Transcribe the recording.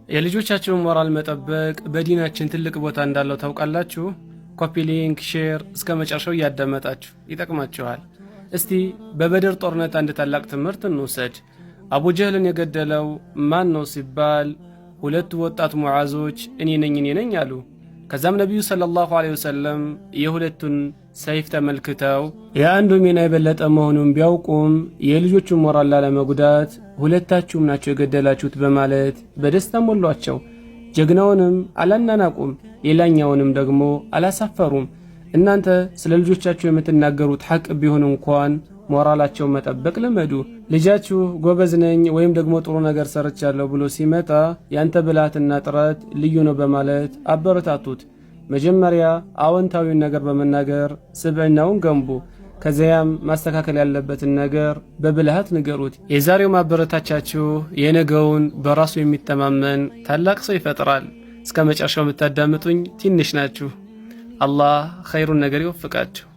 የልጆቻችሁን ሞራል መጠበቅ በዲናችን ትልቅ ቦታ እንዳለው ታውቃላችሁ? ኮፒ ሊንክ፣ ሼር እስከ መጨረሻው እያዳመጣችሁ ይጠቅማችኋል። እስቲ በበድር ጦርነት አንድ ታላቅ ትምህርት እንውሰድ። አቡ ጀህልን የገደለው ማን ነው ሲባል ሁለቱ ወጣት ሙዓዞች እኔ ነኝ አሉ። ከዛም ነቢዩ ሰለላሁ ዐለይሂ ወሰለም የሁለቱን ሰይፍ ተመልክተው የአንዱ ሚና የበለጠ መሆኑን ቢያውቁም የልጆቹን ሞራል ላለመጉዳት ሁለታችሁም ናቸው የገደላችሁት በማለት በደስታ ሞሏቸው። ጀግናውንም አላናናቁም፣ ሌላኛውንም ደግሞ አላሳፈሩም። እናንተ ስለ ልጆቻችሁ የምትናገሩት ሐቅ ቢሆን እንኳን ሞራላቸው መጠበቅ ልመዱ። ልጃችሁ ጎበዝ ነኝ ወይም ደግሞ ጥሩ ነገር ሰርቻለሁ ብሎ ሲመጣ ያንተ ብልሃትና ጥረት ልዩ ነው በማለት አበረታቱት። መጀመሪያ አዎንታዊውን ነገር በመናገር ስብዕናውን ገንቡ። ከዚያም ማስተካከል ያለበትን ነገር በብልሃት ንገሩት። የዛሬው ማበረታቻችሁ የነገውን በራሱ የሚተማመን ታላቅ ሰው ይፈጥራል። እስከ መጨረሻው የምታዳምጡኝ ትንሽ ናችሁ። አላህ ኸይሩን ነገር ይወፍቃችሁ።